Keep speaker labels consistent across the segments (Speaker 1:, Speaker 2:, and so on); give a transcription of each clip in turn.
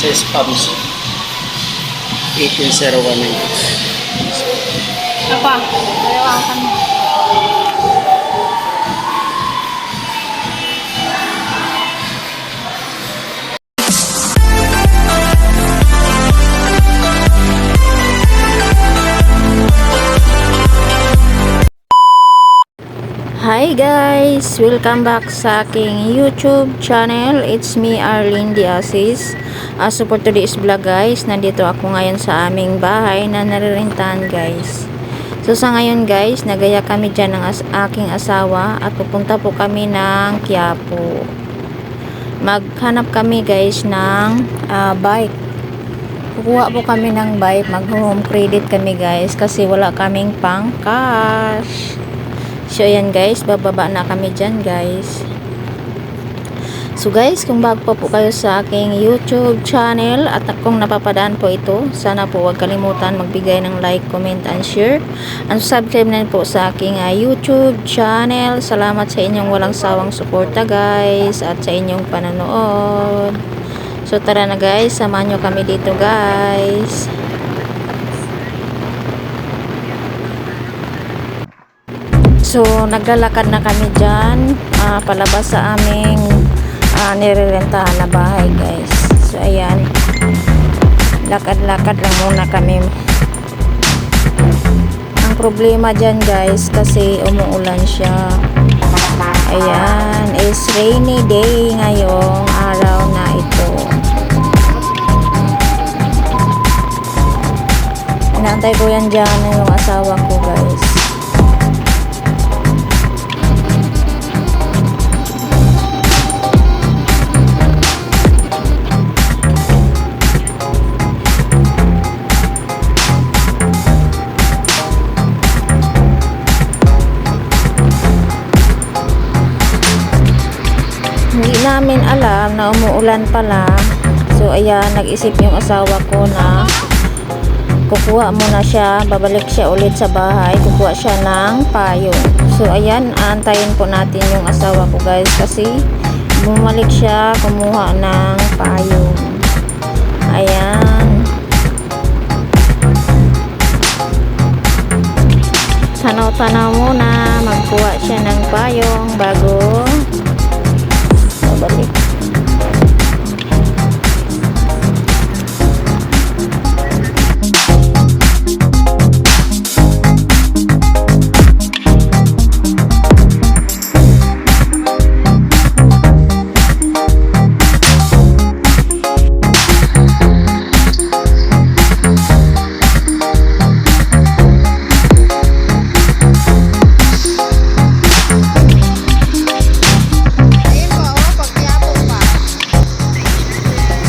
Speaker 1: sa spams. 1801.
Speaker 2: Apa? Layawakan mo.
Speaker 3: Hi guys! Welcome back sa aking YouTube channel. It's me, Arlene Diasis. So for today's vlog guys, nandito ako ngayon sa aming bahay na narirentahan guys. So sa ngayon guys, nagaya kami dyan ng aking asawa at pupunta po kami ng Quiapo. Maghanap kami guys ng bike. Kukuha po kami ng bike, mag-home credit kami guys kasi wala kaming pang cash. So ayan guys, bababa na kami dyan guys. So guys, kung bago pa po kayo sa aking YouTube channel at kung napapadaan po ito, sana po huwag kalimutan magbigay ng like, comment, and share. And subscribe na rin po sa aking YouTube channel. Salamat sa inyong walang sawang suporta guys at sa inyong panonood. So tara na guys, samahan nyo kami dito guys. So, naglalakad na kami dyan palabas sa aming nirerentahan na bahay guys. So, ayan. Lakad-lakad lang muna kami. Ang problema dyan guys, kasi umuulan siya. Ayan. It's rainy day ngayong araw na ito. Inaantay ko yan dyan yung asawa ko guys. Hindi namin alam na umuulan pala. So ayan, nag-isip yung asawa ko na kukuha muna siya, babalik siya ulit sa bahay, kukuha siya ng payong. So ayan, aantayin po natin yung asawa ko guys kasi bumalik siya kumuha ng payong. Ayan, tanaw-tanaw muna, magkuha siya ng payong bago balik.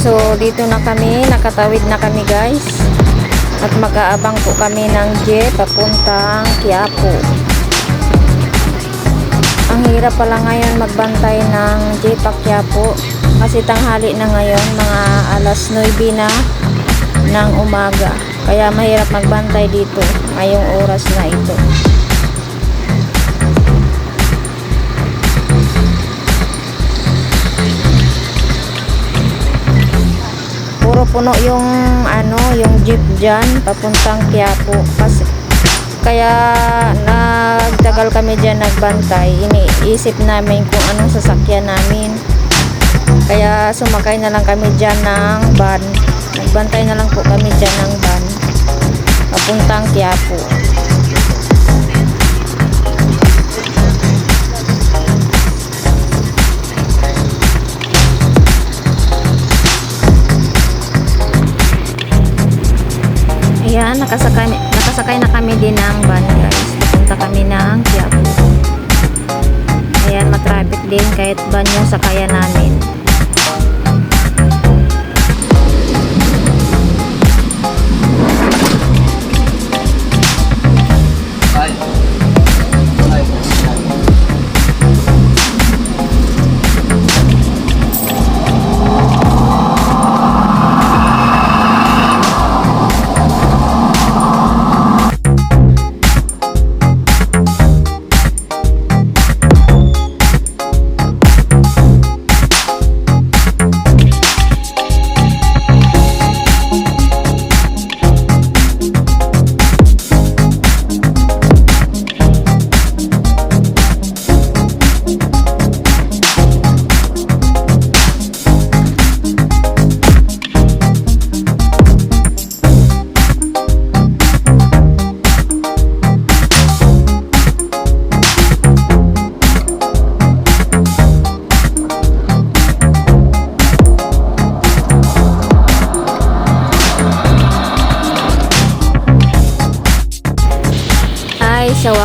Speaker 3: So, dito na kami, nakatawid na kami guys. At mag-aabang po kami ng jeep papuntang Quiapo. Ang hirap pala ngayon magbantay ng jeep pa Quiapo. Kasi tanghali na ngayon, mga alas 9 na ng umaga. Kaya mahirap magbantay dito, ngayong oras na ito. Puro puno yung yung jeep dyan papuntang Quiapo kasi kaya nagtagal kami dyan nagbantay. Iniisip namin kung anong sasakyan namin, kaya sumakay na lang kami dyan ng van. Nagbantay na lang po kami dyan ng van papuntang Quiapo. Ayan, nakasakay na kami din ng van guys. Pupunta kami ng Quiapo. Ayan, matraffic din kahit van yung sakayan namin.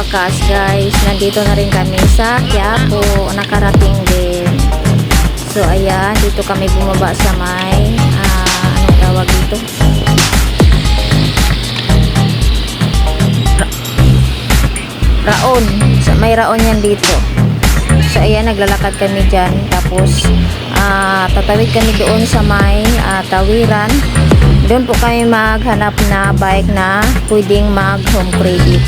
Speaker 3: wakas guys, nandito na rin kami sa Quiapo, nakarating din. So ayan, dito kami bumaba sa may anong tawag dito? Raon. So, may raon yan dito. So ayan, naglalakad kami dyan. Tapos tatawid kami doon sa may tawiran. Doon po kami maghanap na bike na pwedeng mag home credit.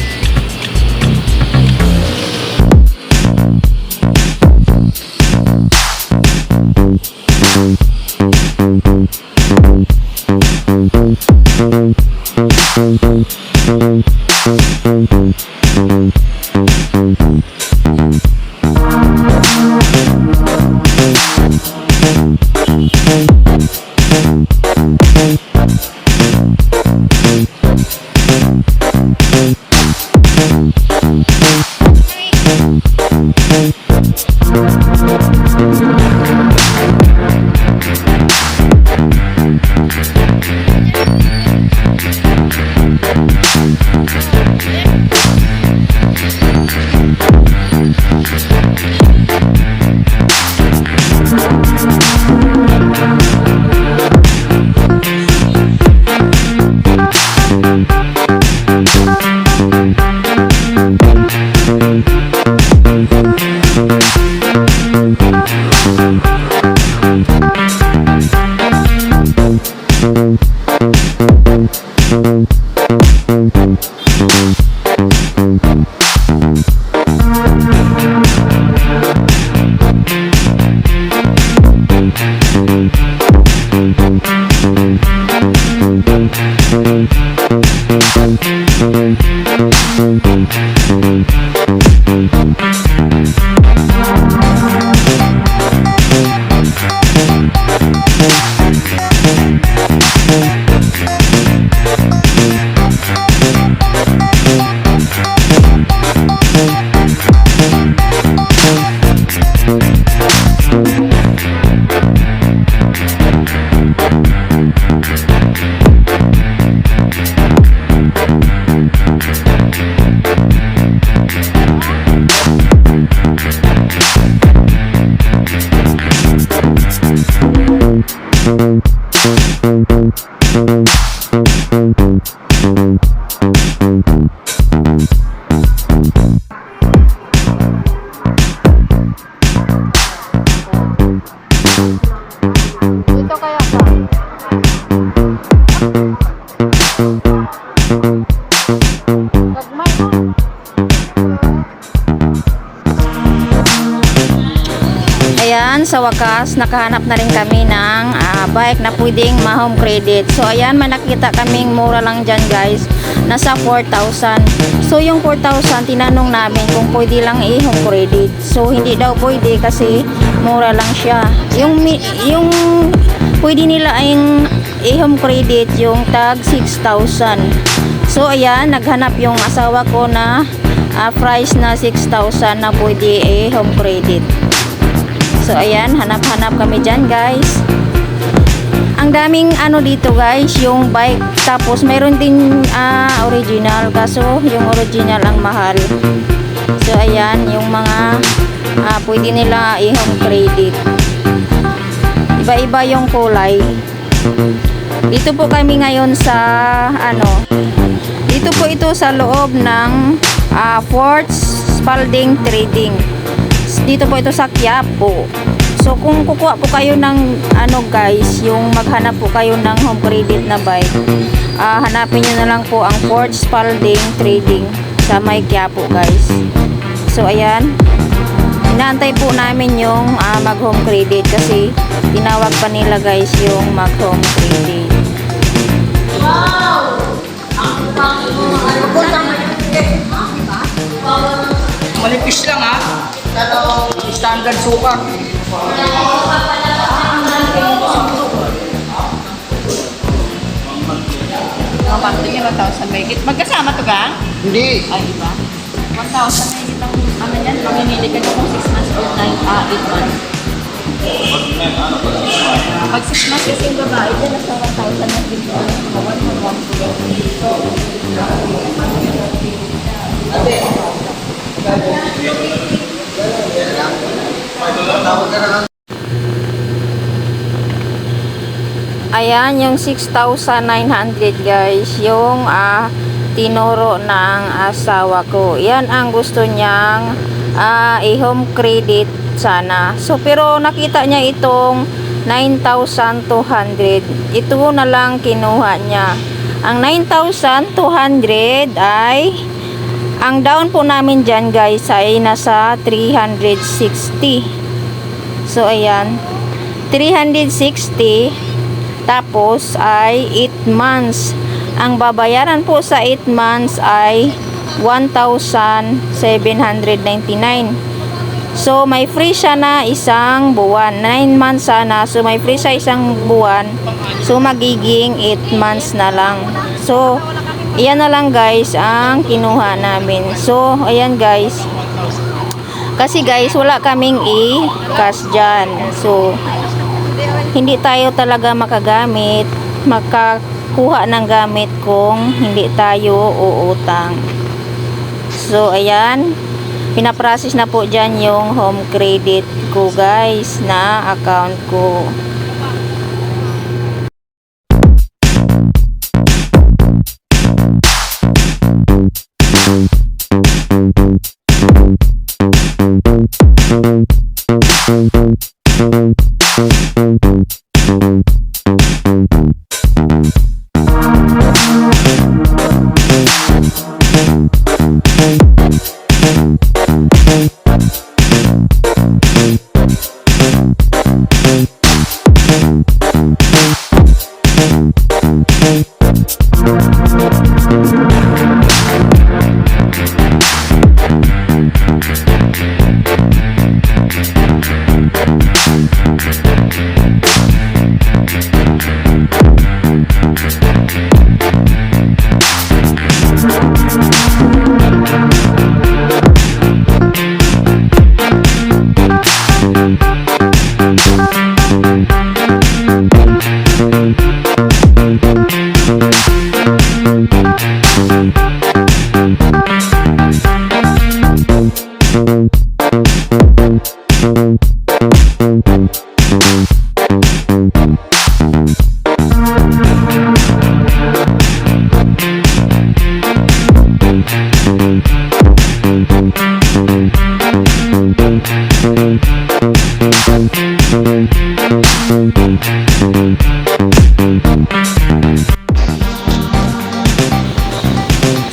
Speaker 3: Sa wakas, nakahanap na rin kami ng bike na pwedeng ma-home credit. So ayan, may nakita kaming mura lang dyan guys, nasa 4,000. So yung 4,000, tinanong namin kung pwede lang i-home credit. So hindi daw pwede kasi mura lang siya. Yung pwede nila ay i-home credit yung tag 6,000. So ayan, naghanap yung asawa ko na price na 6,000 na pwede i-home credit. So ayan, hanap-hanap kami dyan guys. Ang daming ano dito guys, yung bike. Tapos mayroon din original, kaso yung original ang mahal. So ayan, yung mga pwede nila i-home credit. Iba-iba yung kulay. Dito po kami ngayon sa dito po ito sa loob ng Fort Spalding Trading. Dito po ito sa Quiapo. So kung kukuha po kayo ng guys, yung maghanap po kayo ng home credit na bike, hanapin nyo na lang po ang Fort Spalding Trading sa may Quiapo guys. So ayan, inaantay po namin yung mag home credit kasi tinawag pa nila guys yung mag home credit. Wow!
Speaker 1: Malipis lang ha. Standard sukat.
Speaker 2: Ang bakto niya 1,000 megit. Magkasama to gang?
Speaker 1: Hindi.
Speaker 2: Ay, iba. 1,000 megit ang ano yan. Pamimili ka kung 6 months or 8 months. Pag 6 months kasi yung babae, dyan nasa 1,000 na dito. Ate.
Speaker 3: Ayan, yung 6,900 guys, yung tinuro ng asawa ko. Yan ang gusto niyang i-home credit sana. So, pero nakita niya itong 9,200. Ito na lang kinuha niya. Ang 9,200 ay, ang down po namin dyan guys ay nasa 360. So, ayan. 360. Tapos ay 8 months. Ang babayaran po sa 8 months ay 1,799. So may free siya na isang buwan. 9 months sana. So may free siya isang buwan. So magiging 8 months na lang. So iyan na lang guys ang kinuha namin. So ayan guys. Kasi guys wala kaming i-cash dyan. So hindi tayo talaga makakuha ng gamit kung hindi tayo uutang. So ayan, pinaprocess na po dyan yung home credit ko guys na account ko.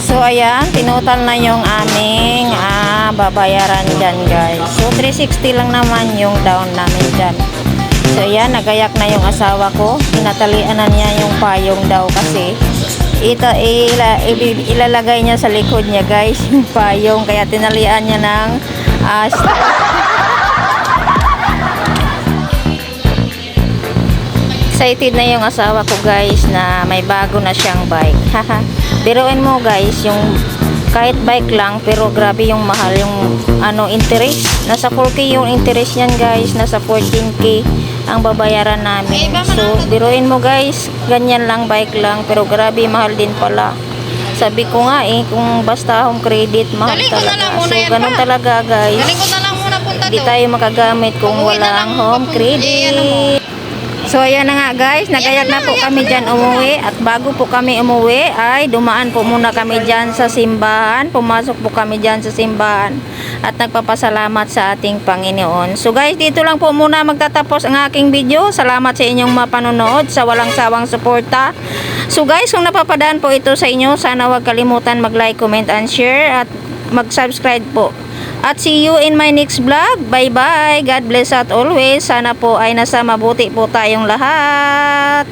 Speaker 3: So ayan, tinutal na yung aming babayaran dyan guys. So 360 lang naman yung down namin dyan. So ayan, nagayak na yung asawa ko. Tinatalian na niya yung payong daw kasi ilalagay niya sa likod niya guys yung payong. Kaya tinalian niya ng excited na yung asawa ko guys na may bago na siyang bike. Biruin mo guys, yung kahit bike lang pero grabe yung mahal yung interest. Nasa 4K yung interest niyan guys, nasa 14K ang babayaran namin. So biruin mo guys, ganyan lang, bike lang pero grabe mahal din pala. Sabi ko nga kung basta home credit mahal talaga. So ganun talaga guys. Hindi tayo makagamit kung walang home credit. So ayan na nga guys, nagayak na po kami dyan umuwi. At bago po kami umuwi ay dumaan po muna kami dyan sa simbahan. Pumasok po kami dyan sa simbahan at nagpapasalamat sa ating Panginoon. So guys, dito lang po muna magtatapos ang aking video. Salamat sa inyong mapanonood, sa walang sawang suporta. So guys, kung napapadaan po ito sa inyo, sana huwag kalimutan mag-like, comment, and share at mag-subscribe po. At see you in my next vlog. Bye-bye. God bless at always. Sana po ay nasa mabuti po tayong lahat.